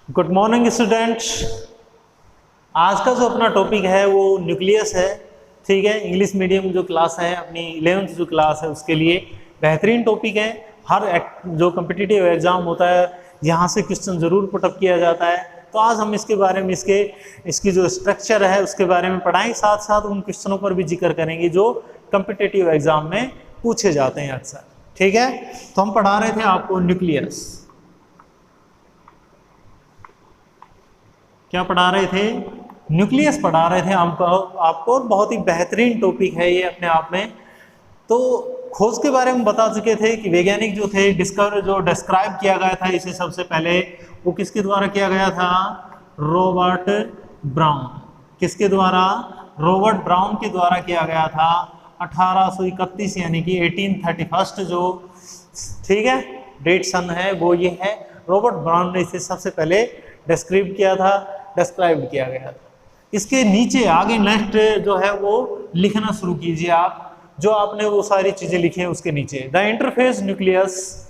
Good morning students. आज का जो अपना टॉपिक है वो न्यूक्लियस है। ठीक है, इंग्लिश मीडियम जो क्लास है अपनी 11th जो क्लास है उसके लिए बेहतरीन टॉपिक है। हर जो कम्पिटिटिव एग्जाम होता है यहाँ से क्वेश्चन ज़रूर पुटअप किया जाता है। तो आज हम इसके बारे में इसकी जो स्ट्रक्चर है उसके बारे में पढ़ाएंगे, साथ साथ उन क्वेश्चनों पर भी जिक्र करेंगे जो कम्पिटिटिव एग्जाम में पूछे जाते हैं अक्सर। ठीक है, तो हम पढ़ा रहे थे आपको न्यूक्लियस। क्या पढ़ा रहे थे? न्यूक्लियस पढ़ा रहे थे आपको। बहुत ही बेहतरीन टॉपिक है ये अपने आप में। तो खोज के बारे में बता चुके थे कि वैज्ञानिक जो थे डिस्क्राइब किया गया था इसे सबसे पहले वो किसके द्वारा किया गया था? Robert brown. किसके द्वारा? रॉबर्ट ब्राउन के द्वारा किया गया था 1831 यानी कि 1831 जो ठीक है डेट सन है वो ये है। रॉबर्ट ब्राउन ने इसे सबसे पहले डिस्क्राइब किया गया था। इसके नीचे आगे नेक्स्ट जो है वो लिखना शुरू कीजिए आप, जो आपने वो सारी चीजें लिखी है उसके नीचे। The interface nucleus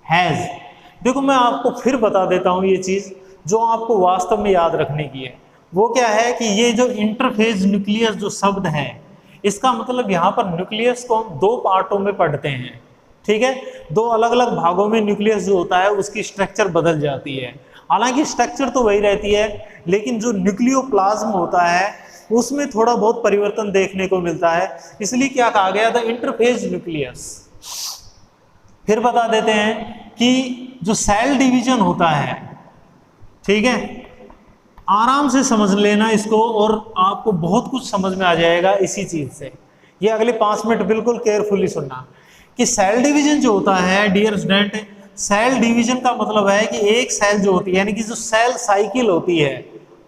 has. देखो मैं आपको फिर बता देता हूं ये चीज जो आपको वास्तव में याद रखने की है। वो क्या है कि ये जो इंटरफेज न्यूक्लियस जो शब्द है इसका मतलब यहाँ पर न्यूक्लियस को हम दो पार्टों में पढ़ते हैं। ठीक है, दो अलग अलग भागों में न्यूक्लियस जो होता है उसकी स्ट्रक्चर बदल जाती है। हालांकि स्ट्रक्चर तो वही रहती है लेकिन जो न्यूक्लियोप्लाज्म होता है उसमें थोड़ा बहुत परिवर्तन देखने को मिलता है। इसलिए क्या कहा गया था? Interphase nucleus. फिर बता देते हैं कि जो सेल डिवीजन होता है, ठीक है, आराम से समझ लेना इसको और आपको बहुत कुछ समझ में आ जाएगा इसी चीज से। ये अगले 5 मिनट बिल्कुल केयरफुली सुनना कि सेल डिवीजन जो होता है डियर स्टूडेंट, सेल डिवीजन का मतलब है कि एक सेल जो होती है यानी कि जो सेल साइकिल होती है,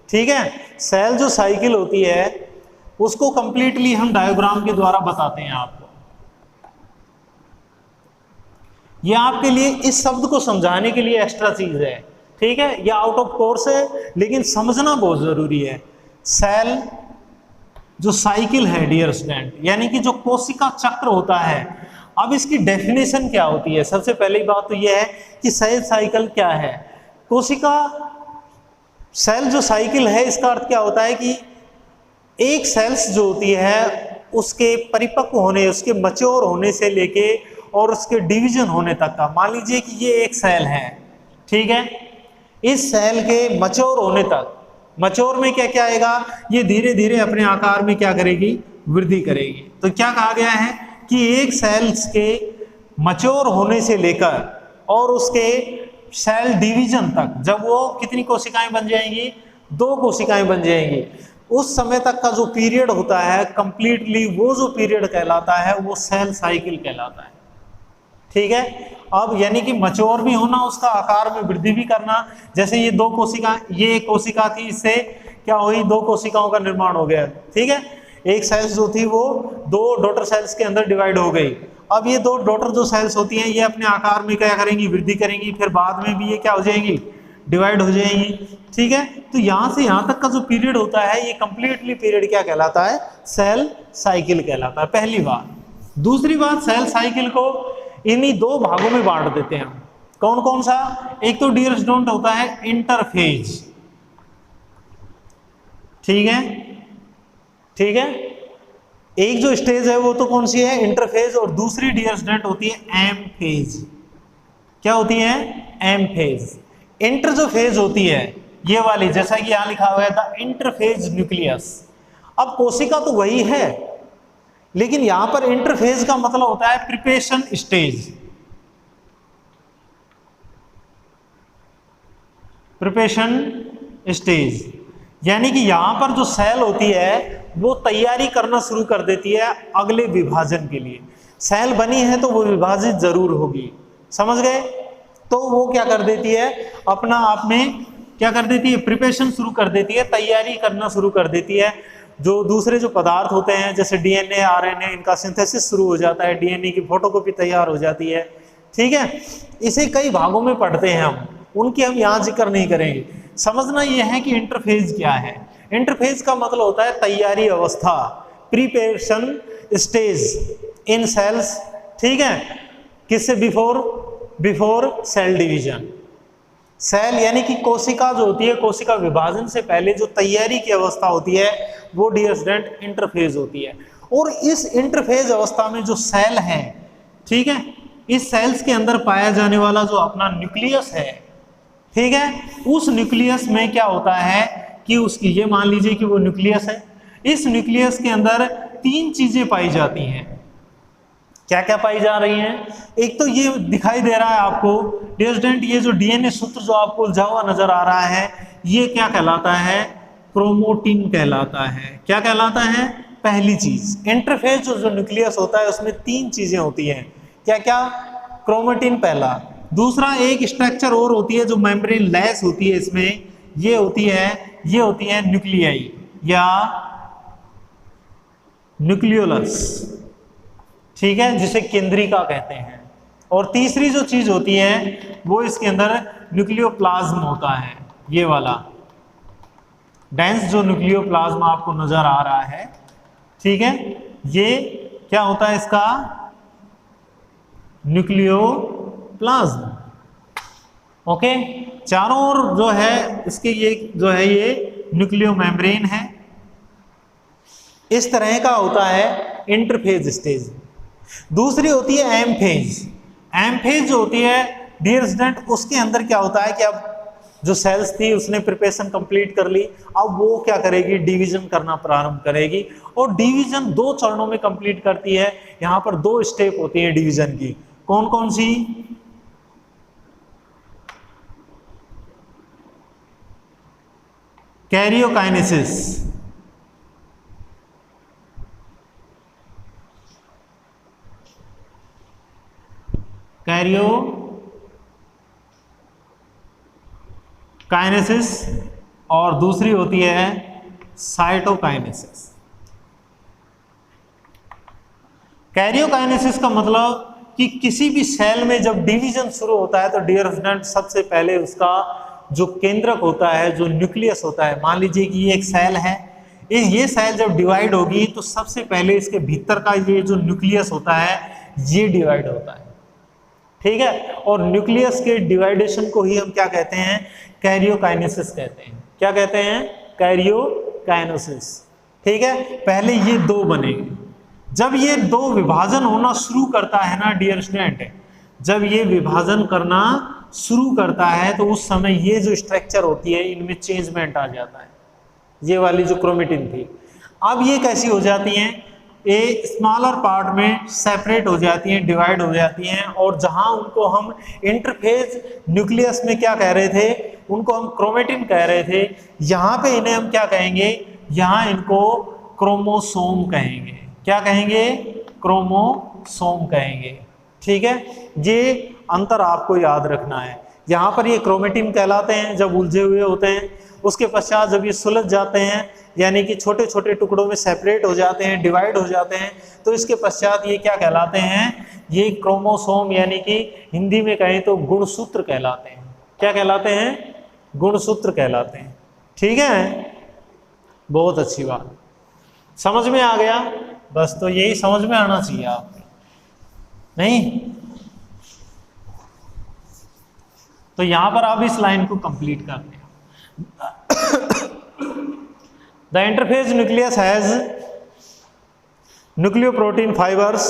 ठीक है, सेल जो साइकिल होती है उसको कंप्लीटली हम डायग्राम के द्वारा बताते हैं आपको। ये आपके लिए इस शब्द को समझाने के लिए एक्स्ट्रा चीज है। ठीक है, ये आउट ऑफ कोर्स है लेकिन समझना बहुत जरूरी है। सेल जो साइकिल है डियर स्टूडेंट यानी कि जो कोशिका चक्र होता है। अब इसकी डेफिनेशन क्या होती है? सबसे पहली बात तो यह है कि सेल साइकिल क्या है। कोशिका सेल जो साइकिल है इसका अर्थ क्या होता है कि एक सेल्स जो होती है उसके परिपक्व होने, उसके मैच्योर होने से लेके और उसके डिवीजन होने तक का, मान लीजिए कि ये एक सेल है, ठीक है, इस सेल के मैच्योर होने तक, मैच्योर में क्या क्या आएगा? ये धीरे धीरे अपने आकार में क्या करेगी? वृद्धि करेगी। तो क्या कहा गया है कि एक सेल्स के मैच्योर होने से लेकर और उसके सेल डिवीजन तक, जब वो कितनी कोशिकाएं बन जाएंगी? 2 कोशिकाएं बन जाएंगी, उस समय तक का जो पीरियड होता है कंप्लीटली वो जो पीरियड कहलाता है वो सेल साइकिल कहलाता है। ठीक है, अब यानी कि मैच्योर भी होना, उसका आकार में वृद्धि भी करना। जैसे ये 2 कोशिका, ये एक कोशिका थी, इससे क्या हुई? 2 कोशिकाओं का निर्माण हो गया। ठीक है, एक सेल्स जो थी वो 2 डॉटर सेल्स के अंदर डिवाइड हो गई। अब ये 2 डॉटर जो सेल्स होती हैं ये अपने आकार में क्या करेंगी? वृद्धि करेंगी, फिर बाद में भी ये क्या हो जाएंगी? डिवाइड हो जाएंगी। ठीक है, तो यहाँ से यहाँ तक का जो पीरियड होता है ये कंप्लीटली पीरियड क्या कहलाता है? सेल साइकिल कहलाता है। पहली बात। दूसरी बात, सेल साइकिल को इन्हीं 2 भागों में बांट देते हैं हम। कौन कौन सा? एक तो डियर स्टूडेंट होता है इंटरफेज। ठीक है, ठीक है, एक जो स्टेज है वो तो कौन सी है? इंटरफेज। और दूसरी डियर स्टूडेंट होती है एम फेज। क्या होती है? M phase. इंटर जो फेज होती है ये वाली, जैसा कि यहां लिखा हुआ है द इंटरफेज न्यूक्लियस। अब कोशिका तो वही है लेकिन यहां पर इंटरफेज का मतलब होता है प्रिपरेशन स्टेज। प्रिपरेशन स्टेज यानी कि यहां पर जो सेल होती है वो तैयारी करना शुरू कर देती है अगले विभाजन के लिए। सेल बनी है तो वो विभाजित जरूर होगी, समझ गए? तो वो क्या कर देती है? अपना आप में क्या कर देती है? प्रिपरेशन शुरू कर देती है, तैयारी करना शुरू कर देती है। जो दूसरे जो पदार्थ होते हैं जैसे डीएनए, आरएनए, इनका सिंथेसिस शुरू हो जाता है, डीएनए की फोटोकॉपी तैयार हो जाती है। ठीक है, इसे कई भागों में पढ़ते हैं हम। उनकी हम यहाँ जिक्र नहीं करेंगे। समझना यह है कि इंटरफेज क्या है। इंटरफेज का मतलब होता है तैयारी अवस्था, प्रिपरेशन स्टेज इन सेल्स, ठीक है, किससे बिफोर सेल डिवीजन। सेल यानी कि कोशिका जो होती है, कोशिका विभाजन से पहले जो तैयारी की अवस्था होती है वो डियर स्टूडेंट इंटरफेज होती है। और इस इंटरफेज अवस्था में जो सेल है, ठीक है, इस सेल्स के अंदर पाया जाने वाला जो अपना न्यूक्लियस है, ठीक है, उस न्यूक्लियस में क्या होता है कि उसकी, ये मान लीजिए कि वो न्यूक्लियस है, इस न्यूक्लियस के अंदर 3 चीजें पाई जाती हैं। क्या क्या पाई जा रही हैं? एक तो ये दिखाई दे रहा है आपको डियर स्टूडेंट, ये जो डीएनए सूत्र जो आपको उलझा हुआ नजर आ रहा है, ये क्या कहलाता है? क्रोमोटिन कहलाता है। क्या कहलाता है? पहली चीज, इंटरफेज जो न्यूक्लियस होता है उसमें 3 चीजें होती हैं। क्या क्या? क्रोमेटिन पहला, दूसरा एक स्ट्रक्चर और होती है जो मेम्ब्रेन लेस होती है, इसमें ये होती है न्यूक्लियाई या न्यूक्लियोलस, ठीक है, जिसे केंद्रिका कहते हैं। और तीसरी जो चीज होती है वो इसके अंदर न्यूक्लियोप्लाज्म होता है, ये वाला डेंस जो न्यूक्लियोप्लाज्म आपको नजर आ रहा है, ठीक है, ये क्या होता है इसका? न्यूक्लियोप्लाज्म। ओके, चारों ओर जो है इसके ये जो है ये न्यूक्लियो मेम्ब्रेन है। इस तरह का होता है इंटरफेज स्टेज। दूसरी होती है एम फेज। एम फेज जो होती है डियर स्टूडेंट, उसके अंदर क्या होता है कि अब जो सेल्स थी उसने प्रिपरेशन कंप्लीट कर ली, अब वो क्या करेगी? डिवीजन करना प्रारंभ करेगी। और डिवीजन 2 चरणों में कंप्लीट करती है। यहां पर 2 स्टेप होती है डिवीजन की। कौन कौन सी? कैरियोकाइनेसिस, काइनेसिस, और दूसरी होती है साइटोकाइनेसिस। कैरियोकाइनेसिस का मतलब कि किसी भी सेल में जब डिवीजन शुरू होता है तो डियर स्टूडेंट सबसे पहले उसका जो केंद्रक होता है, जो न्यूक्लियस होता है, मान लीजिए कि ये एक सेल है, ये सेल जब डिवाइड होगी तो सबसे पहले इसके भीतर का ये जो न्यूक्लियस होता है ये डिवाइड होता है, ठीक है। और न्यूक्लियस के डिवाइडेशन को ही हम क्या कहते हैं? कैरियोकाइनेसिस कहते हैं। क्या कहते हैं? कैरियोकाइनेसिस, ठीक है। पहले ये 2 बनेंगे। जब ये 2 विभाजन होना शुरू करता है ना डियर स्टूडेंट, जब ये विभाजन करना शुरू करता है तो उस समय ये जो स्ट्रक्चर होती है इनमें चेंजमेंट आ जाता है। ये वाली जो क्रोमेटिन थी, अब ये कैसी हो जाती हैं? ए स्मॉलर पार्ट में सेपरेट हो जाती हैं, डिवाइड हो जाती हैं। और जहां उनको हम इंटरफेज न्यूक्लियस में क्या कह रहे थे? उनको हम क्रोमेटिन कह रहे थे। यहाँ पे इन्हें हम क्या कहेंगे? यहाँ इनको क्रोमोसोम कहेंगे। क्या कहेंगे? क्रोमोसोम कहेंगे, ठीक है। ये अंतर आपको याद रखना है। यहाँ पर ये क्रोमेटिन कहलाते हैं जब उलझे हुए होते हैं, उसके पश्चात जब ये सुलझ जाते हैं यानी कि छोटे छोटे टुकड़ों में सेपरेट हो जाते हैं, डिवाइड हो जाते हैं, तो इसके पश्चात ये क्या कहलाते हैं? ये क्रोमोसोम यानी कि हिंदी में कहें तो गुणसूत्र कहलाते हैं। क्या कहलाते हैं? गुणसूत्र कहलाते हैं, ठीक है। बहुत अच्छी बात, समझ में आ गया? बस तो यही समझ में आना चाहिए आपको, नहीं तो यहां पर आप इस लाइन को कंप्लीट कर दें। The interphase nucleus has nucleoprotein fibres,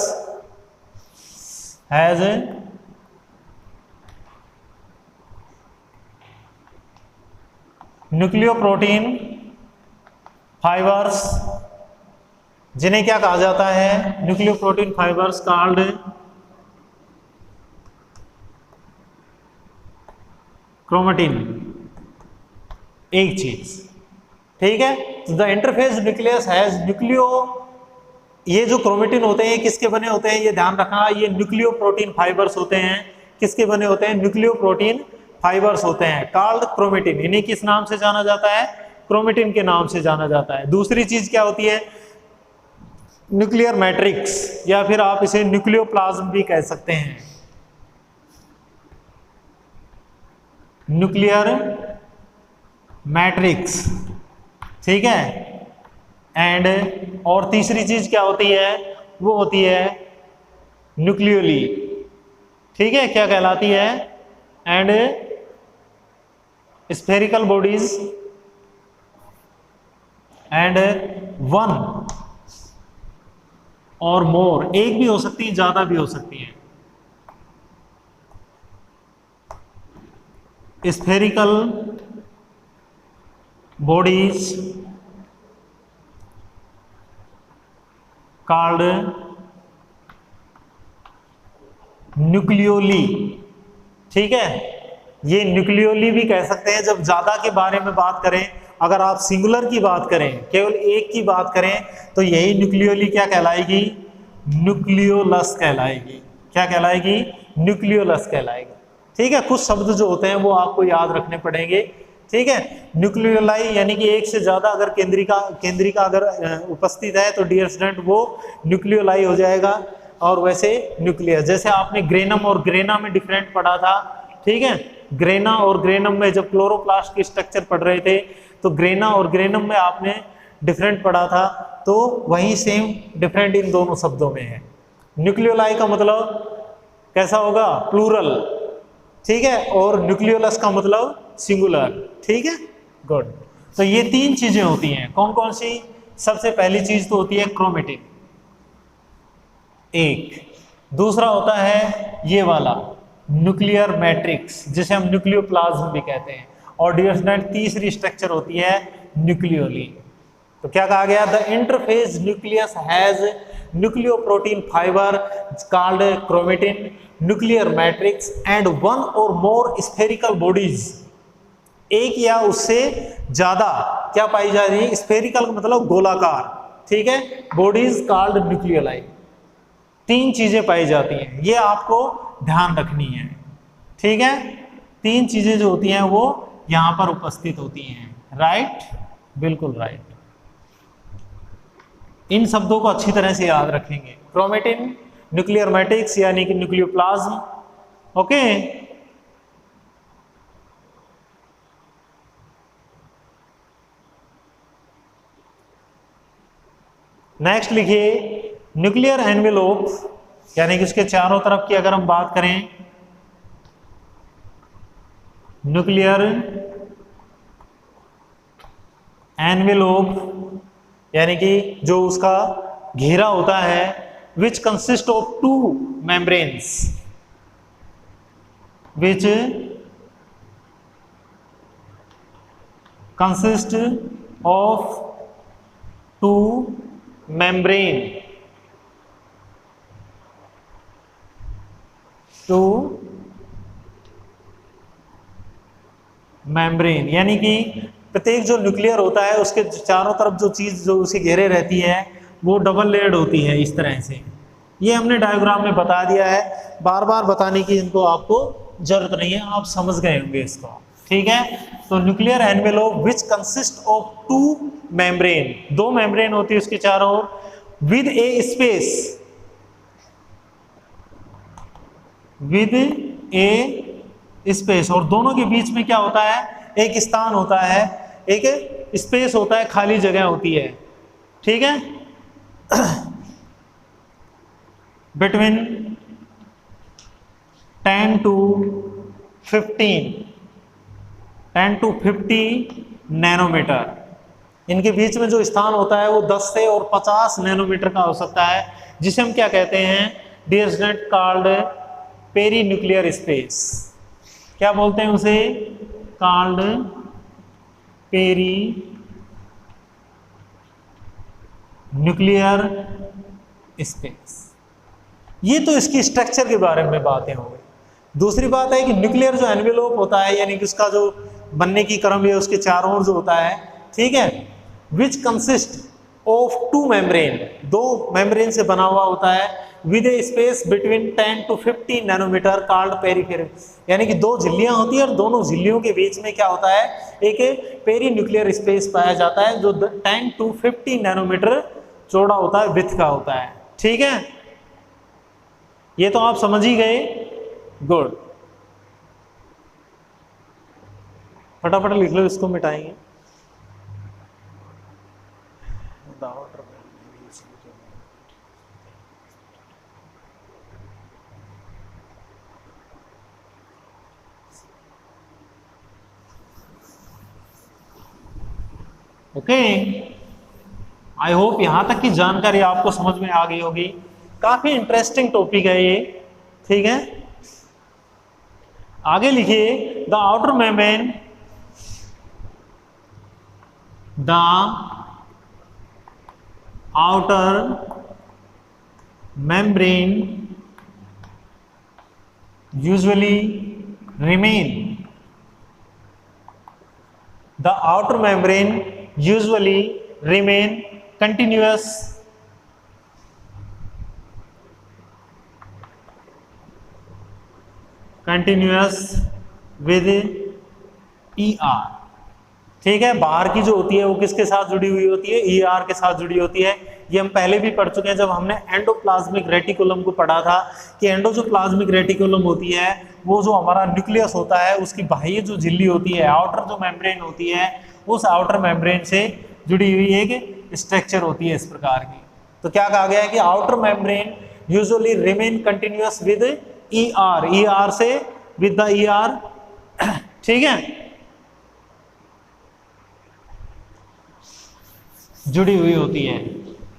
has nucleoprotein fibres, जिन्हें क्या कहा जाता है? Nucleoprotein fibres called chromatin. एक चीज, ठीक है। तो the interphase nucleus has nucleo, ये जो क्रोमेटिन होते हैं किसके बने होते हैं? ये ध्यान रखना, ये न्यूक्लियोप्रोटीन फाइबर्स होते हैं। किसके बने होते हैं? न्यूक्लियोप्रोटीन फाइबर्स होते हैं, कॉल्ड क्रोमेटिन। इन्हें किस नाम से जाना जाता है? क्रोमेटिन के नाम से जाना जाता है। दूसरी चीज क्या होती है? न्यूक्लियर मैट्रिक्स, या फिर आप इसे न्यूक्लियोप्लाज्म भी कह सकते हैं। न्यूक्लियर मैट्रिक्स, ठीक है। एंड और तीसरी चीज क्या होती है, वो होती है न्यूक्लियोली, ठीक है, क्या कहलाती है, and spherical bodies and one और मोर, एक भी हो सकती है, ज्यादा भी हो सकती है, स्फेरिकल बॉडीज कॉल्ड न्यूक्लियोली, ठीक है। ये न्यूक्लियोली भी कह सकते हैं जब ज्यादा के बारे में बात करें। अगर आप सिंगुलर की बात करें, केवल एक की बात करें, तो यही न्यूक्लियोली क्या कहलाएगी, न्यूक्लियोलस कहलाएगी। क्या कहलाएगी, न्यूक्लियोलस कहलाएगी, ठीक है। कुछ शब्द जो होते हैं वो आपको याद रखने पड़ेंगे, ठीक है। न्यूक्लियोलाई यानी कि एक से ज्यादा अगर केंद्रिका अगर उपस्थित है तो डियर स्टूडेंट वो न्यूक्लियोलाई हो जाएगा। और वैसे न्यूक्लियस, जैसे आपने ग्रेनम और ग्रेना में डिफरेंट पढ़ा था, ठीक है। ग्रेना और ग्रेनम में जब क्लोरोप्लास्ट की स्ट्रक्चर पढ़ रहे थे तो ग्रेना और ग्रेनम में आपने डिफरेंट पढ़ा था, तो वही सेम डिफरेंट इन दोनों शब्दों में है। न्यूक्लियोलाई का मतलब कैसा होगा, प्लूरल, ठीक है, और न्यूक्लियोलस का मतलब सिंगुलर, ठीक है, गुड। तो ये तीन चीजें होती हैं, कौन कौन सी, सबसे पहली चीज तो होती है क्रोमेटिन, एक, दूसरा होता है ये वाला न्यूक्लियर मैट्रिक्स जिसे हम न्यूक्लियोप्लाज्म भी कहते हैं, और डियर स्टूडेंट तीसरी स्ट्रक्चर होती है न्यूक्लियोली। तो क्या कहा गया, the interface nucleus has nucleoprotein fibre called chromatin, nuclear matrix and one और मोर स्फेरिकल बॉडीज, एक या उससे ज्यादा क्या पाई जा रही है, स्फेरिकल का मतलब गोलाकार, ठीक है, बॉडीज कॉल्ड न्यूक्लियोलाई। तीन चीजें पाई जाती हैं, ये आपको ध्यान रखनी है, ठीक है। तीन चीजें जो होती हैं वो यहां पर उपस्थित होती हैं, राइट, बिल्कुल राइट। इन शब्दों को अच्छी तरह से याद रखेंगे, क्रोमेटिन, न्यूक्लियर मैट्रिक्स यानी कि न्यूक्लियोप्लाज्म, ओके। नेक्स्ट लिखिए न्यूक्लियर एनवेलोप, यानी कि उसके चारों तरफ की अगर हम बात करें, न्यूक्लियर एनवेलोप यानी कि जो उसका घेरा होता है, which consist of two membranes, which consist of two membrane, two membrane, यानी कि प्रत्येक जो न्यूक्लियर होता है उसके चारों तरफ जो चीज जो उसे घेरे रहती है वो डबल लेयर्ड होती है इस तरह से। ये हमने डायग्राम में बता दिया है, बार बार बताने की इनको आपको जरूरत नहीं है, आप समझ गए होंगे इसको, ठीक है। तो nuclear envelope which consist of two membrane, दो मेम्ब्रेन होती है उसके चारों ओर, with a space, with a space, और दोनों के बीच में क्या होता है, एक स्थान होता है, एक स्पेस होता है, खाली जगह होती है, ठीक है, बिटवीन 10 to 50 नैनोमीटर, इनके बीच में जो स्थान होता है वो 10 से और 50 नैनोमीटर का हो सकता है, जिसे हम क्या कहते हैं, dear student, called perinuclear space. क्या बोलते हैं उसे, कॉल्ड पेरी न्यूक्लियर स्पेस। ये तो इसकी स्ट्रक्चर के बारे में बातें हो गई। दूसरी बात है कि न्यूक्लियर जो एनवेलोप होता है, यानी कि उसका जो बनने की क्रम है, उसके चारों ओर जो होता है, ठीक है, which consist of two membrane, दो मेम्ब्रेन से बना हुआ होता है, with a space between 10 to 50 nanometre called peripheral, यानी कि दो झिल्लियां होती है और दोनों झिल्लियों के बीच में क्या होता है, एक पेरी न्यूक्लियर स्पेस पाया जाता है जो 10 to 50 नैनोमीटर चौड़ा होता है, विड्थ का होता है, ठीक है। ये तो आप समझ ही गए, गुड। फटाफट लिख लो, इसको मिटाएंगे। ओके, आई होप यहां तक की जानकारी आपको समझ में आ गई होगी। काफी इंटरेस्टिंग टॉपिक है ये, ठीक है। आगे लिखिए, the outer membrane, the outer membrane usually remain, the outer membrane usually remain continuous with ER, ठीक है। बाहर की जो होती है वो किसके साथ जुड़ी हुई होती है, ER के साथ जुड़ी होती है। ये हम पहले भी पढ़ चुके हैं जब हमने एंडोप्लाज्मिक रेटिकुलम को पढ़ा था कि एंडोप्लाज्मिक रेटिकुलम होती है वो जो हमारा न्यूक्लियस होता है उसकी बाह्य जो झिल्ली होती है, आउटर जो मेम्ब्रेन होती है, उस आउटर मेम्ब्रेन से जुड़ी हुई एक स्ट्रक्चर होती है इस प्रकार की। तो क्या कहा गया है कि outer membrane usually remain continuous with ER, ER से विद द ER, ठीक है, जुड़ी हुई होती है।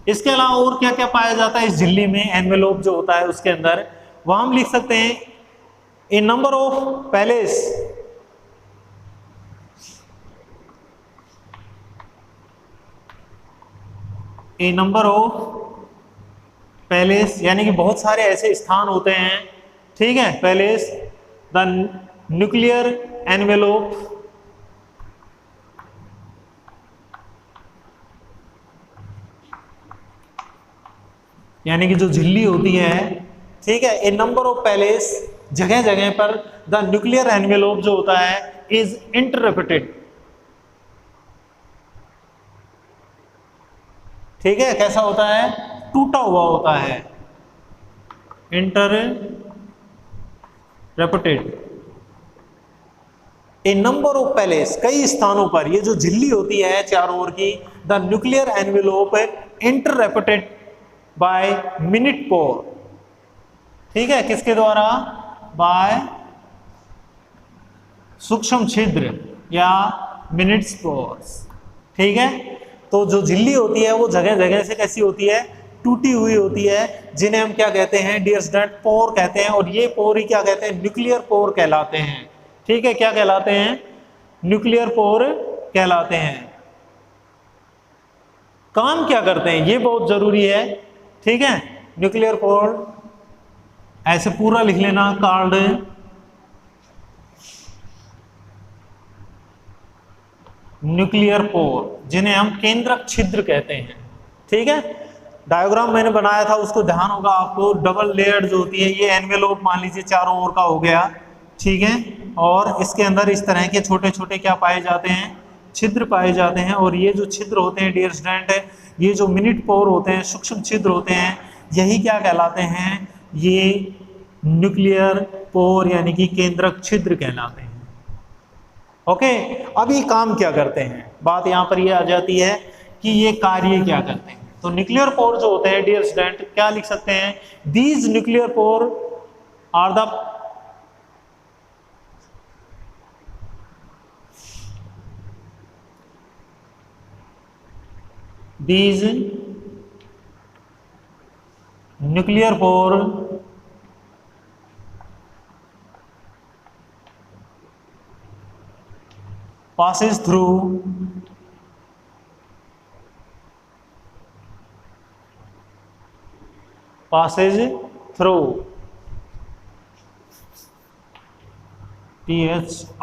इसके अलावा और क्या क्या पाया जाता है इस झिल्ली में, एनवेलोप जो होता है उसके अंदर, वह हम लिख सकते हैं a number of palace, a number of palace, यानी कि बहुत सारे ऐसे स्थान होते हैं, ठीक है। पैलेस, द न्यूक्लियर एनवेलोप, यानी कि जो झिल्ली होती है, ठीक है। ए नंबर ऑफ पैलेस, जगह जगह पर द न्यूक्लियर एनवेलोप जो होता है इज इंटरप्रेटेड, ठीक है। कैसा होता है, टूटा हुआ होता है, interpreted. A number of palace, कई स्थानों पर ये जो झिल्ली होती है चारों ओर की, the nuclear envelope interrupted by minute pore, ठीक है। किसके द्वारा, बाय सूक्ष्म छिद्र या मिनट स्पोर्स, ठीक है। तो जो झिल्ली होती है वो जगह जगह से कैसी होती है, टूटी हुई होती है, जिन्हें हम क्या कहते हैं डियर स्टूडेंट, पोर कहते हैं। और ये पोर ही क्या कहते हैं, न्यूक्लियर पोर कहलाते हैं, ठीक है। क्या कहलाते हैं, न्यूक्लियर पोर कहलाते हैं। काम क्या करते हैं ये बहुत जरूरी है, ठीक है। न्यूक्लियर पोर ऐसे पूरा लिख लेना, कॉल्ड न्यूक्लियर पोर, जिन्हें हम केंद्रक छिद्र कहते हैं, ठीक है। डायग्राम मैंने बनाया था उसको ध्यान होगा आपको, डबल लेयर्ड जो होती है, ये एनवेलोप मान लीजिए चारों ओर का हो गया, ठीक है। और इसके अंदर इस तरह के छोटे छोटे क्या पाए जाते हैं, छिद्र पाए जाते हैं। और ये जो छिद्र होते हैं डियर स्टूडेंट, ये जो मिनट पोर होते हैं, सूक्ष्म छिद्र होते हैं, यही क्या कहलाते हैं, ये न्यूक्लियर पोर यानी कि केंद्रक छिद्र कहलाते हैं। ओके, अब ये काम क्या करते हैं, बात यहाँ पर ये आ जाती है कि ये कार्य क्या करते हैं। तो न्यूक्लियर पोर जो होते हैं डियर स्टूडेंट, क्या लिख सकते हैं, these nuclear pore are the these nuclear pore passes through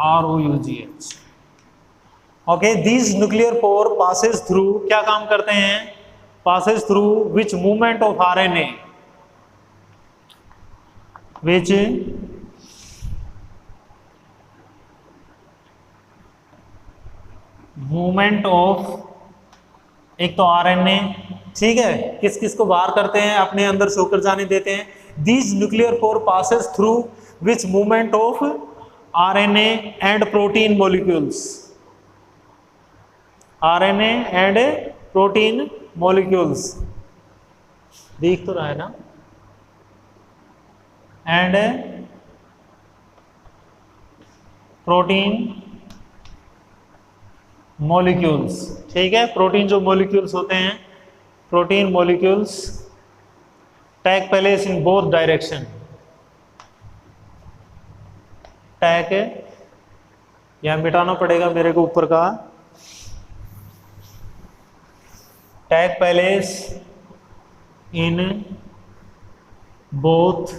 THROUGH। Okay, these nuclear pore passes through, क्या काम करते हैं, passes through which movement of RNA, which movement of, एक तो RNA, ठीक है, किस किस को बाहर करते हैं, अपने अंदर से होकर जाने देते हैं। These nuclear pore passes through which movement of RNA and protein molecules, RNA and protein molecules, दिख तो रहा है ना, एंड प्रोटीन मॉलिक्यूल्स। ठीक है, प्रोटीन जो मॉलिक्यूल्स होते हैं, protein molecules take place in both direction, take, यहां मिटाना पड़ेगा मेरे को ऊपर का, take place in both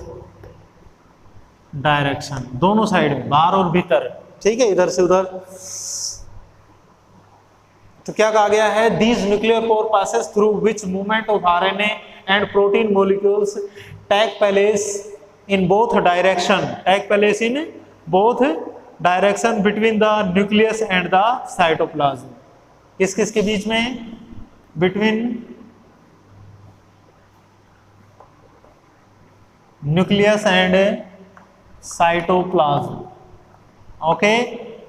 direction, दोनों साइड में, बाहर और भीतर। ठीक है, इधर से उधर। तो क्या कहा गया है, these nuclear pore passes through which movement of RNA and protein molecules take place in both direction, take place in both direction between the nucleus and the cytoplasm. किस किस के बीच में, between nucleus and cytoplasm. Okay,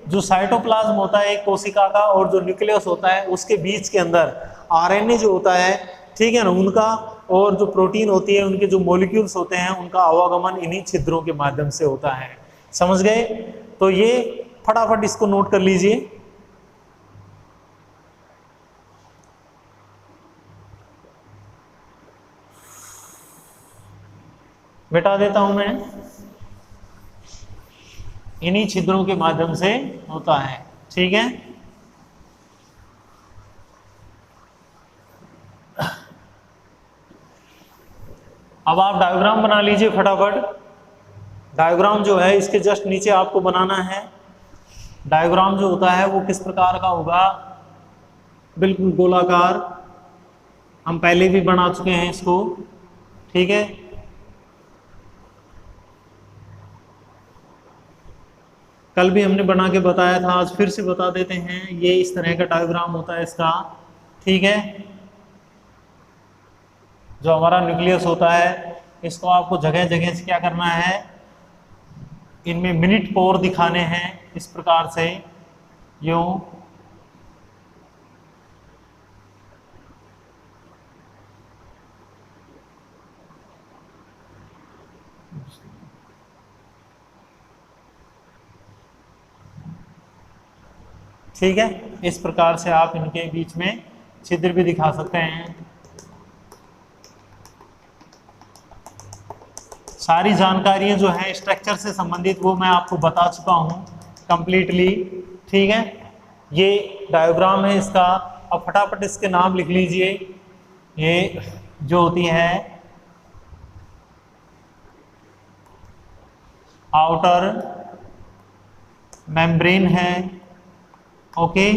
जो cytoplasm होता है एक कोशिका का और जो न्यूक्लियस होता है उसके बीच के अंदर आरएनए जो होता है, ठीक है ना, उनका, और जो प्रोटीन होती है उनके जो मॉलिक्यूल्स होते हैं उनका आवागमन इन्हीं छिद्रों के माध्यम से होता है। समझ गए? तो ये फटाफट इसको नोट कर लीजिए। मिटा देता हूं मैं, इन्हीं छिद्रों के माध्यम से होता है। ठीक है, अब आप डायग्राम बना लीजिए फटाफट। डायग्राम जो है इसके जस्ट नीचे आपको बनाना है। डायग्राम जो होता है वो किस प्रकार का होगा, बिल्कुल गोलाकार। हम पहले भी बना चुके हैं इसको। ठीक है, कल भी हमने बना के बताया था, आज फिर से बता देते हैं। ये इस तरह का डायग्राम होता है इसका। ठीक है, जो हमारा न्यूक्लियस होता है इसको आपको जगह जगह से क्या करना है, इनमें मिनट पोर दिखाने हैं इस प्रकार से, यूं। ठीक है, इस प्रकार से आप इनके बीच में छिद्र भी दिखा सकते हैं। सारी जानकारियां जो है स्ट्रक्चर से संबंधित वो मैं आपको बता चुका हूं कंप्लीटली। ठीक है, ये डायग्राम है इसका। अब फटाफट इसके नाम लिख लीजिए। ये जो होती है आउटर मेम्ब्रेन है, ओके।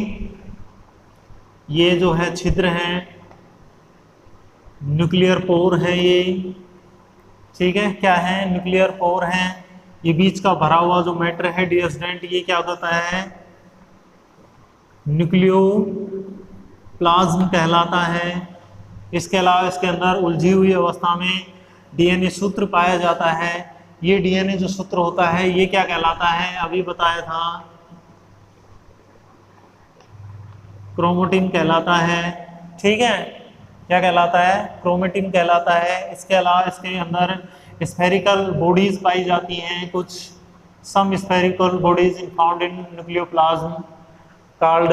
ये जो है छिद्र है, न्यूक्लियर पोर है ये। ठीक है, क्या है, न्यूक्लियर पोर है। ये बीच का भरा हुआ जो मैटर है डियर स्टूडेंट, ये क्या होता है, न्यूक्लियोप्लाज्म कहलाता है। इसके अलावा इसके अंदर उलझी हुई अवस्था में डीएनए सूत्र पाया जाता है। ये डीएनए जो सूत्र होता है ये क्या कहलाता है, अभी बताया था, क्रोमेटिन कहलाता है। ठीक है, क्या कहलाता है, क्रोमेटिन कहलाता है। इसके अलावा इसके अंदर स्फेरिकल बॉडीज पाई जाती हैं, कुछ some spherical bodies found in nucleoplasm called,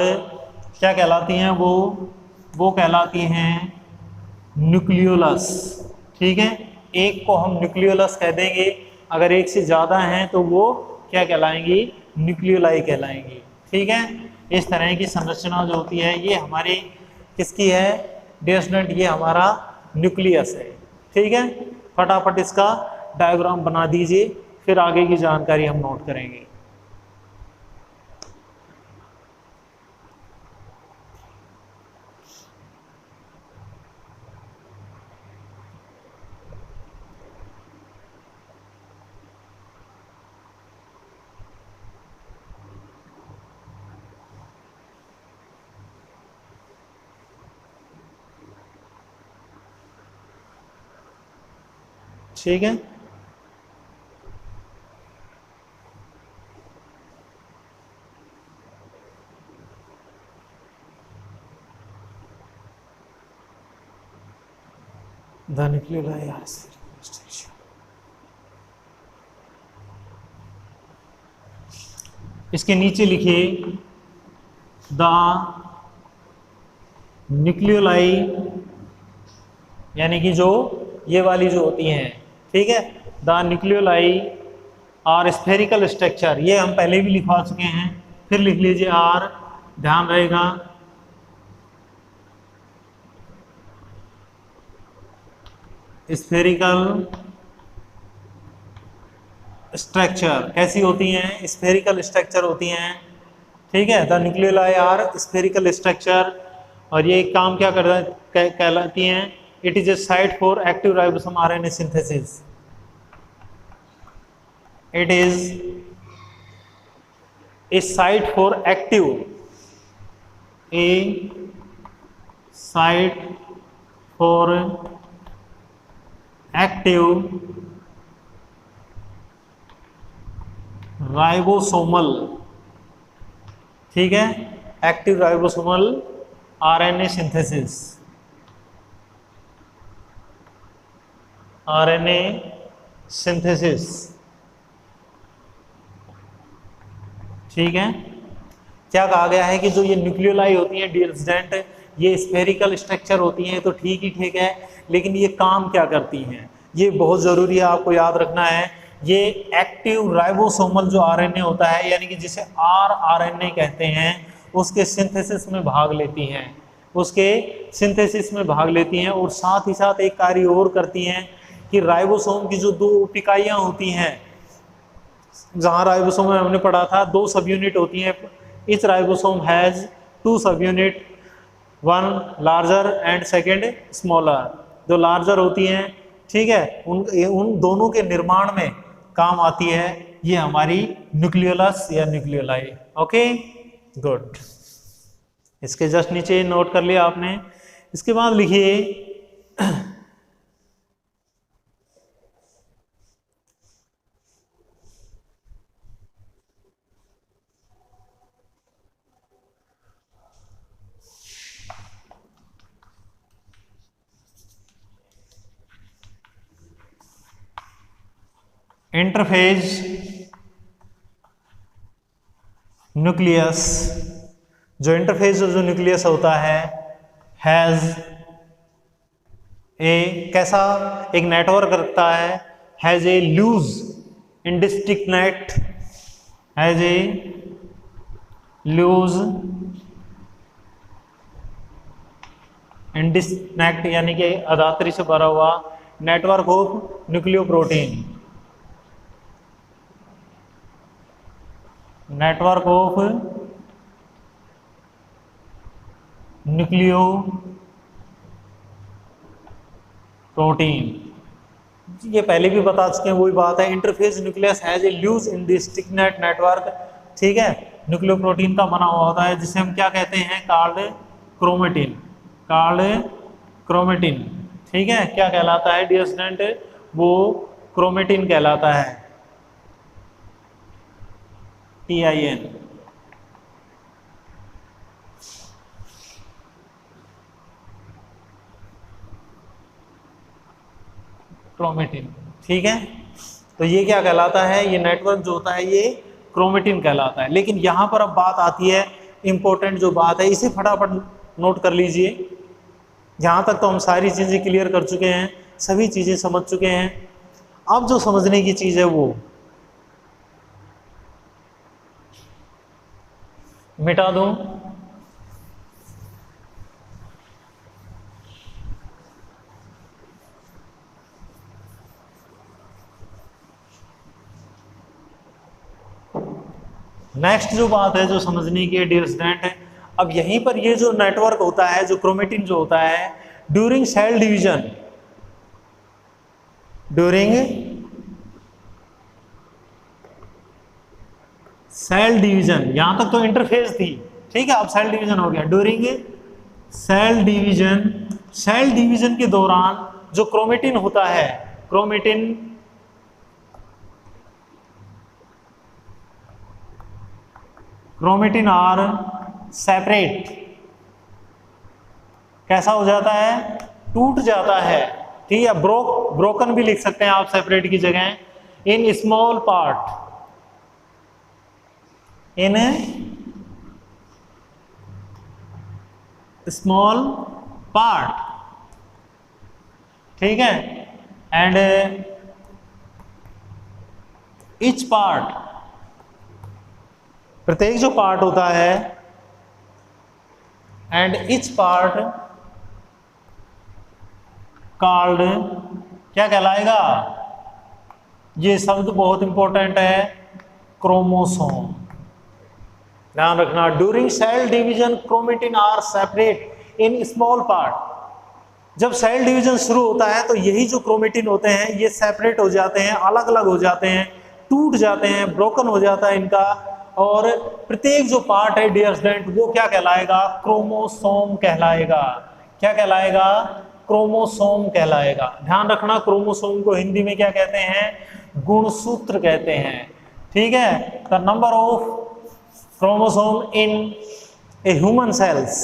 क्या कहलाती हैं वो कहलाती हैं न्यूक्लियोलस। ठीक है, एक को हम न्यूक्लियोलस कह देंगे, अगर एक से ज़्यादा हैं तो वो क्या कहलाएंगी, न्यूक्लियोलाई कहलाएंगी। ठीक है, इस तरह की संरचना जो होती है ये हमारी किसकी है डियर स्टूडेंट, ये हमारा न्यूक्लियस है। ठीक है, फटाफट इसका डायग्राम बना दीजिए, फिर आगे की जानकारी हम नोट करेंगे। ठीक है, the nucleoli are spherical structure. इसके नीचे लिखिए द न्यूक्लियोलाई, यानी कि जो ये वाली जो होती हैं, ठीक है, the nucleoli are spherical structure, ये हम पहले भी लिखवा चुके हैं, फिर लिख लीजिए आर, ध्यान रहेगा। स्फेरिकल स्ट्रक्चर कैसी होती हैं? स्फेरिकल स्ट्रक्चर होती हैं, ठीक है। The nucleoli are spherical structure, और ये काम क्या कहलाती हैं? It is a site for active ribosome RNA synthesis. It is a site for active, a site for active ribosomal, ठीक है, active ribosomal RNA synthesis, RNA synthesis, ठीक है। क्या कहा गया है कि जो ये न्यूक्लियोलाई होती हैं डियर स्टूडेंट, ये स्फेरिकल स्ट्रक्चर होती हैं, तो ठीक ही ठीक है, लेकिन ये काम क्या करती हैं ये बहुत ज़रूरी है, आपको याद रखना है। ये एक्टिव राइबोसोमल जो आरएनए होता है, यानी कि जिसे आरएनए कहते हैं, उसके सिंथेसिस में भाग लेती हैं, उसके सिंथेसिस में भाग लेती हैं, और साथ ही साथ एक कार्य और करती हैं कि राइबोसोम की जो दो उप इकाइयाँ होती हैं, जहाँ राइबोसोम में हमने पढ़ा था 2 सब यूनिट होती हैं, इच राइबोसोम हैज़ 2 सब unit, one larger and second smaller. जो लार्जर होती हैं, ठीक है, उन दोनों के निर्माण में काम आती है ये हमारी न्यूक्लियोलस या न्यूक्लियोलाई। Okay, good. इसके जस्ट नीचे नोट कर लिया आपने। इसके बाद लिखिए इंटरफेज न्यूक्लियस। जो इंटरफेज जो न्यूक्लियस होता है हैज ए कैसा एक नेटवर्क रखता है, has a loose indistinct, has a loose indistinct यानी कि अधात्री से भरा हुआ network of nucleoprotein, network of nucleoprotein. ये पहले भी बता चुके हैं, वही बात है। Interphase nucleus has a loose indistinct network, ठीक है, न्यूक्लियो प्रोटीन का बना हुआ होता है, जिसे हम क्या कहते हैं? कार्ड क्रोमेटिन, कार्ड क्रोमेटिन, ठीक है। क्या कहलाता है डियर स्टूडेंट? वो क्रोमेटिन कहलाता है, TIN। क्रोमेटिन, ठीक है। तो ये क्या कहलाता है? ये नेटवर्क जो होता है ये क्रोमेटिन कहलाता है। लेकिन यहाँ पर अब बात आती है, इंपॉर्टेंट जो बात है, इसे फटाफट नोट कर लीजिए। यहाँ तक तो हम सारी चीज़ें क्लियर कर चुके हैं, सभी चीज़ें समझ चुके हैं। अब जो समझने की चीज़ है वो मिटा दूं। नेक्स्ट जो बात है जो समझने की है डियर स्टूडेंट, अब यहीं पर ये जो नेटवर्क होता है, जो क्रोमेटिन जो होता है, during cell division, during cell division, यहां तक तो इंटरफेस थी, ठीक है, अब सेल डिवीजन हो गया। During cell division, cell division के दौरान जो क्रोमेटिन होता है, क्रोमेटिन आर सेपरेट, कैसा हो जाता है? टूट जाता है, ठीक है, ब्रोकन भी लिख सकते हैं आप सेपरेट की जगह, इन स्मॉल पार्ट, इन स्मॉल पार्ट, ठीक है, एंड ईच पार्ट, प्रत्येक जो पार्ट होता है, एंड ईच पार्ट कॉल्ड, क्या कहलाएगा, ये शब्द बहुत इंपॉर्टेंट है, क्रोमोसोम। ध्यान रखना, during cell division chromatin are separate in small part. जब सेल डिवीजन शुरू होता है तो यही जो क्रोमेटिन होते हैं ये सेपरेट हो जाते हैं, अलग अलग हो जाते हैं, टूट जाते हैं, ब्रोकन हो जाता है इनका, और प्रत्येक जो पार्ट है डियर स्टूडेंट वो क्या कहलाएगा, क्रोमोसोम कहलाएगा। क्या कहलाएगा, क्रोमोसोम कहलाएगा। ध्यान रखना, क्रोमोसोम को हिंदी में क्या कहते हैं, गुणसूत्र कहते हैं। ठीक है, the number of chromosome in a human cells,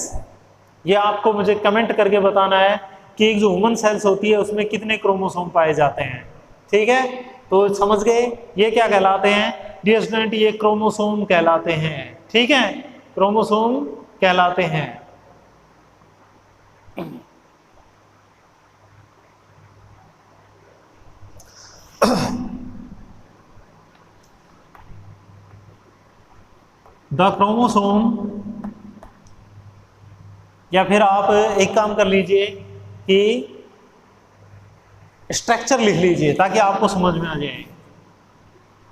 ये आपको मुझे कमेंट करके बताना है कि एक जो ह्यूमन सेल्स होती है उसमें कितने क्रोमोसोम पाए जाते हैं। ठीक है, तो समझ गए ये क्या कहलाते हैं डियर स्टूडेंट, ये क्रोमोसोम कहलाते हैं। ठीक है, क्रोमोसोम कहलाते हैं। द क्रोमोसोम, या फिर आप एक काम कर लीजिए कि स्ट्रक्चर लिख लीजिए ताकि आपको समझ में आ जाए।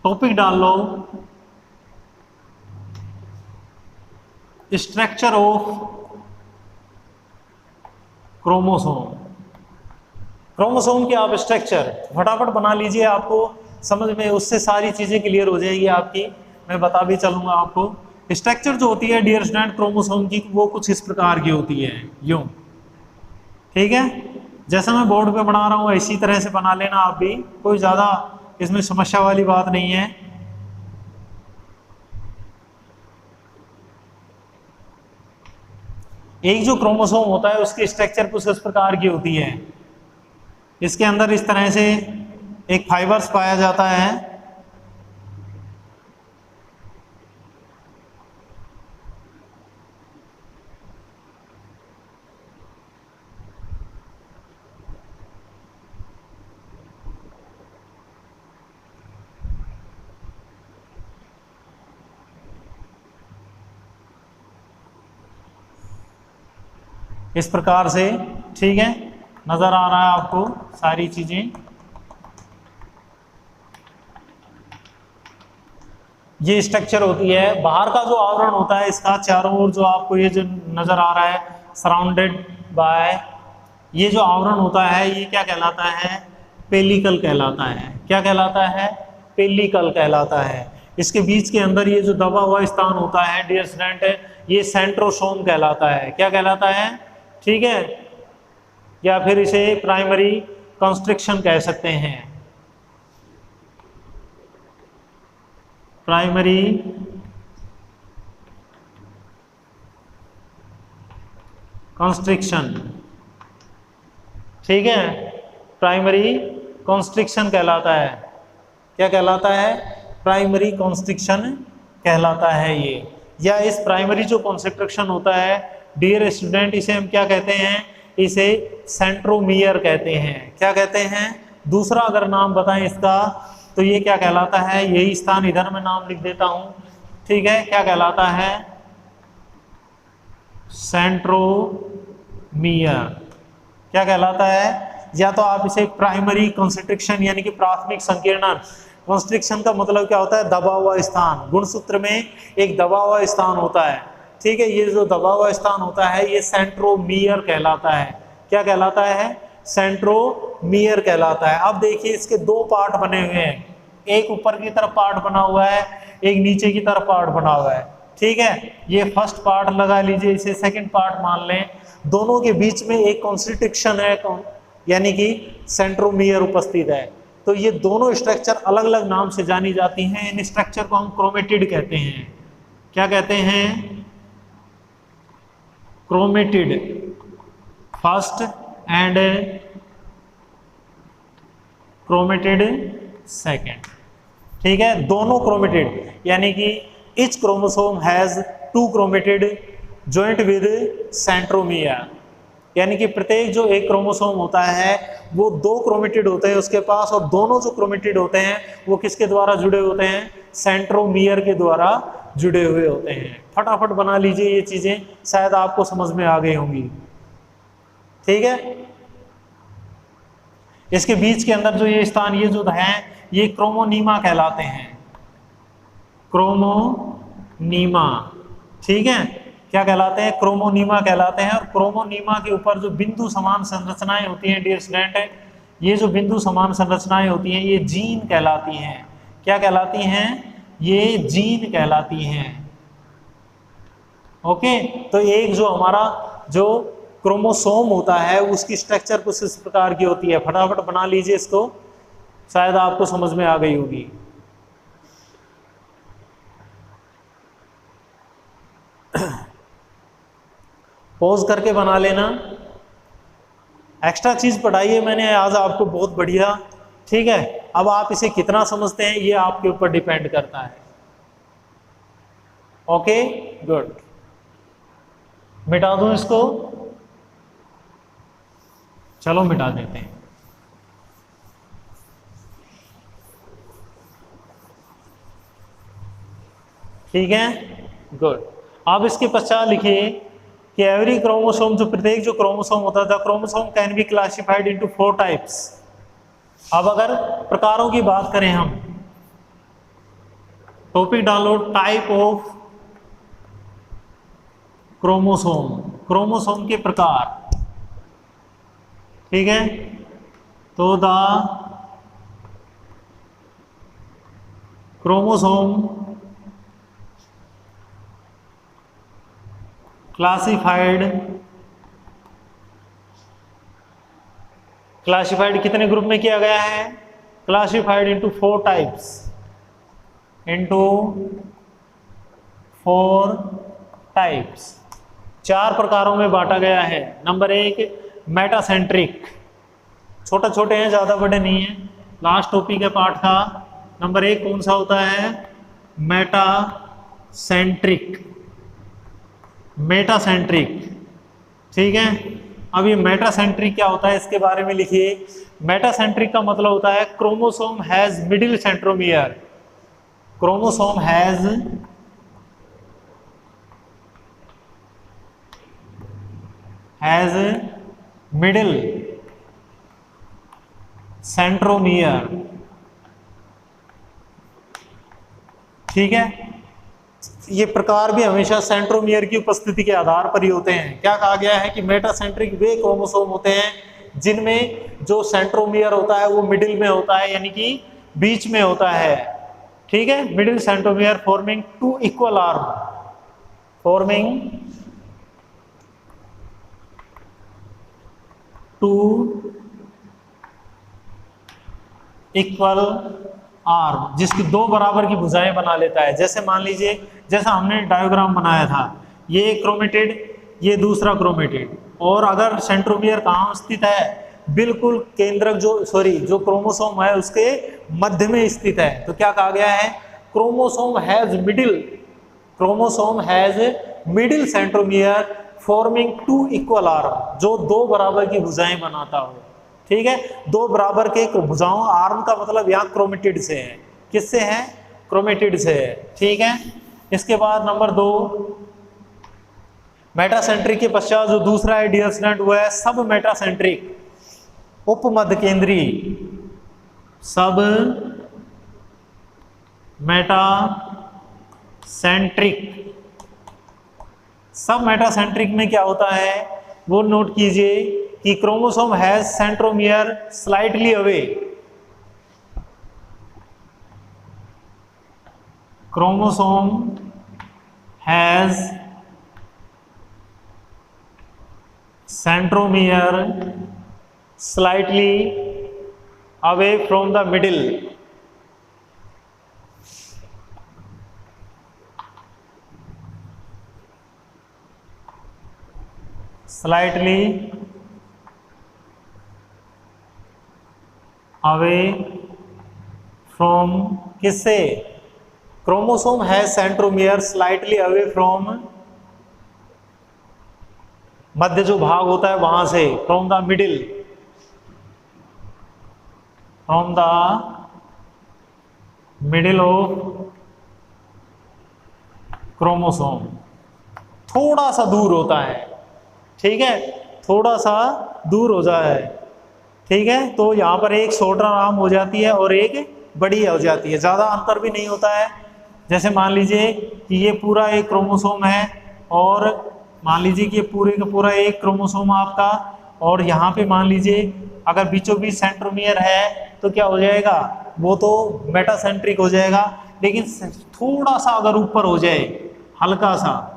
टॉपिक डाल लो, स्ट्रक्चर ऑफ क्रोमोसोम। क्रोमोसोम के आप स्ट्रक्चर फटाफट बना लीजिए, आपको समझ में उससे सारी चीजें क्लियर हो जाएगी आपकी, मैं बता भी चलूंगा आपको। स्ट्रक्चर जो होती है डियर स्टूडेंट क्रोमोसोम की, वो कुछ इस प्रकार की होती है, यूं। ठीक है, जैसा मैं बोर्ड पे बना रहा हूं इसी तरह से बना लेना आप भी, कोई ज्यादा इसमें समस्या वाली बात नहीं है। एक जो क्रोमोसोम होता है उसकी स्ट्रक्चर कुछ इस प्रकार की होती है। इसके अंदर इस तरह से एक फाइबर्स पाया जाता है, इस प्रकार से। ठीक है, नजर आ रहा है आपको सारी चीजें। ये स्ट्रक्चर होती है। बाहर का जो आवरण होता है इसका, चारों ओर जो आपको ये जो नजर आ रहा है सराउंडेड बाय, ये जो आवरण होता है ये क्या कहलाता है, पेलिकल कहलाता है। क्या कहलाता है, पेलिकल कहलाता है। इसके बीच के अंदर ये जो दबा हुआ स्थान होता है डियर स्टूडेंट, ये सेंट्रोसोम कहलाता है। क्या कहलाता है, ठीक है, या फिर इसे प्राइमरी कंस्ट्रिक्शन कह सकते हैं, प्राइमरी कंस्ट्रिक्शन। ठीक है, प्राइमरी कंस्ट्रिक्शन कहलाता है। क्या कहलाता है, प्राइमरी कंस्ट्रिक्शन कहलाता है ये। या इस प्राइमरी जो कंस्ट्रिक्शन होता है डियर स्टूडेंट, इसे हम क्या कहते हैं, इसे सेंट्रोमियर कहते हैं। क्या कहते हैं, दूसरा अगर नाम बताएं इसका तो ये क्या कहलाता है, यही स्थान इधर मैं नाम लिख देता हूं। ठीक है, क्या कहलाता है, सेंट्रोमियर। क्या कहलाता है, या तो आप इसे प्राइमरी कंस्ट्रिक्शन यानी कि प्राथमिक संकीर्णन, कंस्ट्रिक्शन का मतलब क्या होता है, दबा हुआ स्थान। गुणसूत्र में एक दबा हुआ स्थान होता है। ठीक है, ये जो दबा हुआ स्थान होता है ये सेंट्रोमियर कहलाता है। क्या कहलाता है, सेंट्रोमियर कहलाता है। अब देखिए इसके दो पार्ट बने हुए हैं, एक ऊपर की तरफ पार्ट बना हुआ है, एक नीचे की तरफ पार्ट बना हुआ है। ठीक है, ये फर्स्ट पार्ट लगा लीजिए, इसे सेकंड पार्ट मान लें। दोनों के बीच में एक कंस्ट्रिक्शन है, यानी कि सेंट्रोमियर उपस्थित है। तो ये दोनों स्ट्रक्चर अलग अलग नाम से जानी जाती हैं। इन स्ट्रक्चर को हम क्रोमेटिड कहते हैं। क्या कहते हैं, chromatid first and chromatid second. ठीक है, दोनों क्रोमेटिड, यानी कि each chromosome has 2 chromatid joint with centromere, यानी कि प्रत्येक जो एक क्रोमोसोम होता है वो 2 क्रोमेटिड होते हैं उसके पास, और दोनों जो क्रोमेटिड होते हैं वो किसके द्वारा जुड़े होते हैं? सेंट्रोमियर के द्वारा जुड़े हुए होते हैं। फटाफट बना लीजिए ये चीजें, शायद आपको समझ में आ गई होंगी। ठीक है, इसके बीच के अंदर जो ये स्थान, ये जो है, ये क्रोमोनीमा कहलाते हैं, क्रोमोनीमा। ठीक है, क्या कहलाते हैं? क्रोमोनीमा कहलाते हैं। और क्रोमोनीमा के ऊपर जो बिंदु समान संरचनाएं होती हैं डियर स्टूडेंट, ये जो बिंदु समान संरचनाएं होती हैं ये जीन कहलाती हैं। क्या कहलाती हैं? ये जीन कहलाती हैं। ओके, तो एक जो हमारा जो क्रोमोसोम होता है उसकी स्ट्रक्चर कुछ इस प्रकार की होती है। फटाफट बना लीजिए इसको, शायद आपको समझ में आ गई होगी। पॉज करके बना लेना। एक्स्ट्रा चीज पढ़ाई है मैंने आज आपको, बहुत बढ़िया। ठीक है, अब आप इसे कितना समझते हैं ये आपके ऊपर डिपेंड करता है। Okay, good. मिटा दूं इसको? चलो मिटा देते हैं। ठीक है, गुड। अब इसके पश्चात लिखिए कि एवरी क्रोमोसोम, जो प्रत्येक जो क्रोमोसोम होता है, the chromosome can be classified into 4 types. अब अगर प्रकारों की बात करें हम, टॉपिक डालो टाइप ऑफ क्रोमोसोम, क्रोमोसोम के प्रकार। ठीक है, तो द क्रोमोसोम क्लासिफाइड कितने ग्रुप में किया गया है? Classified into 4 types, into 4 types, 4 प्रकारों में बांटा गया है। नंबर 1 मेटासेंट्रिक, छोटे छोटे हैं, ज्यादा बड़े नहीं है, लास्ट टॉपिक है पाठ का। नंबर 1 कौन सा होता है? Metacentric, metacentric. ठीक है, अब ये मेटासेंट्रिक क्या होता है इसके बारे में लिखिए। मेटासेंट्रिक का मतलब होता है chromosome has middle centromere, chromosome has middle centromere. ठीक है, ये प्रकार भी हमेशा सेंट्रोमियर की उपस्थिति के आधार पर ही होते हैं। क्या कहा गया है कि मेटासेंट्रिक वे क्रोमोसोम होते हैं जिनमें जो सेंट्रोमियर होता है वो मिडिल में होता है, यानी कि बीच में होता है। ठीक है, middle centromere forming 2 equal arm, forming 2 equal arm, जिसकी 2 बराबर की भुजाएं बना लेता है। जैसे मान लीजिए, जैसा हमने डायग्राम बनाया था, ये एक क्रोमेटिड, ये दूसरा क्रोमेटिड, और अगर सेंट्रोमियर कहाँ स्थित है? बिल्कुल केंद्रक जो क्रोमोसोम है उसके मध्य में स्थित है। तो क्या कहा गया है? Chromosome has middle centromere forming 2 equal arm, जो 2 बराबर की भुजाएं बनाता हो। ठीक है, 2 बराबर के भुजाओं, आर्म का मतलब यहाँ क्रोमेटिड से है। किससे है? क्रोमेटिड से है। ठीक है, इसके बाद नंबर 2 मेटासेंट्रिक के पश्चात जो दूसरा है डियर स्टूडेंट वो है सब मेटासेंट्रिक, उपमध्य केंद्रीय, सब मेटासेंट्रिक। सब मेटासेंट्रिक में क्या होता है वो नोट कीजिए कि chromosome has centromere slightly away, chromosome has centromere slightly away from the middle, slightly away from, किससे? क्रोमोसोम है सेंट्रोमियर स्लाइटली अवे फ्रॉम, मध्य जो भाग होता है वहां से, from the middle, from the middle of chromosome, थोड़ा सा दूर होता है, ठीक है, थोड़ा सा दूर हो जाए, ठीक है। तो यहाँ पर एक शॉर्टर आर्म हो जाती है और एक बड़ी हो जाती है, ज़्यादा अंतर भी नहीं होता है। जैसे मान लीजिए कि ये पूरा एक क्रोमोसोम है और मान लीजिए कि ये पूरे का पूरा एक क्रोमोसोम आपका, और यहाँ पे मान लीजिए अगर बीचों बीच सेंट्रोमियर है तो क्या हो जाएगा, वो तो मेटासेंट्रिक हो जाएगा। लेकिन थोड़ा सा अगर ऊपर हो जाए, हल्का सा,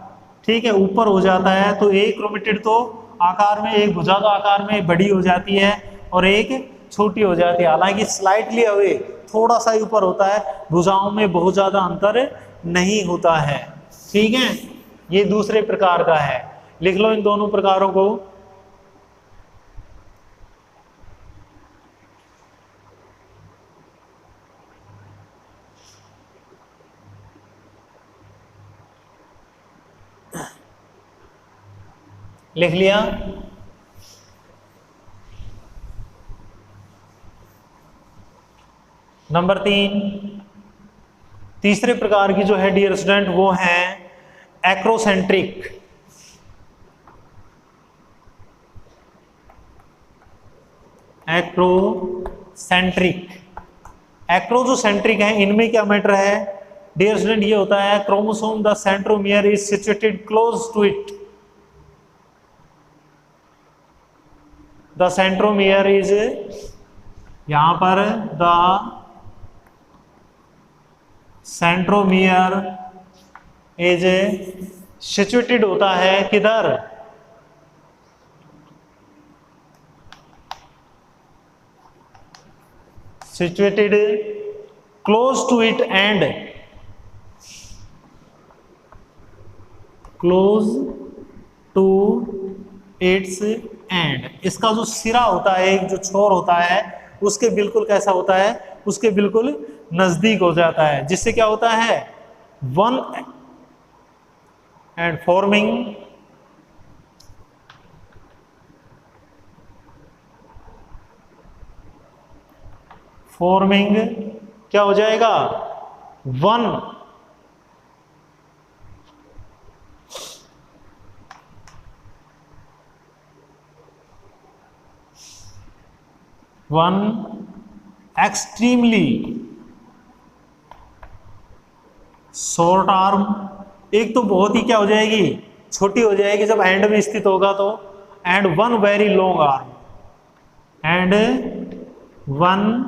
ठीक है, ऊपर हो जाता है तो एक क्रोमेटिड तो आकार में, एक भुजा तो आकार में बड़ी हो जाती है और एक छोटी हो जाती है। हालांकि स्लाइटली अवे, थोड़ा सा ही ऊपर होता है, भुजाओं में बहुत ज़्यादा अंतर नहीं होता है, ठीक है। ये दूसरे प्रकार का है, लिख लो इन दोनों प्रकारों को। लिख लिया? नंबर 3, तीसरे प्रकार की जो है डियर स्टूडेंट वो है एक्रोसेंट्रिक। एक्रोसेंट्रिक, एक्रो जो सेंट्रिक है, इनमें क्या मैटर है डियर स्टूडेंट, ये होता है chromosome the centromere is situated close to it, the centromere is, यहां पर द सेंट्रोमियर इज सिचुएटेड होता है किधर, situated close to it and, close to its end, इसका जो सिरा होता है, एक जो छोर होता है, उसके बिल्कुल कैसा होता है, उसके बिल्कुल नजदीक हो जाता है, जिससे क्या होता है वन एंड फॉर्मिंग क्या हो जाएगा, वन एक्सट्रीमली शॉर्ट आर्म, एक तो बहुत ही क्या हो जाएगी, छोटी हो जाएगी जब एंड में स्थित होगा तो, and one very long arm, and one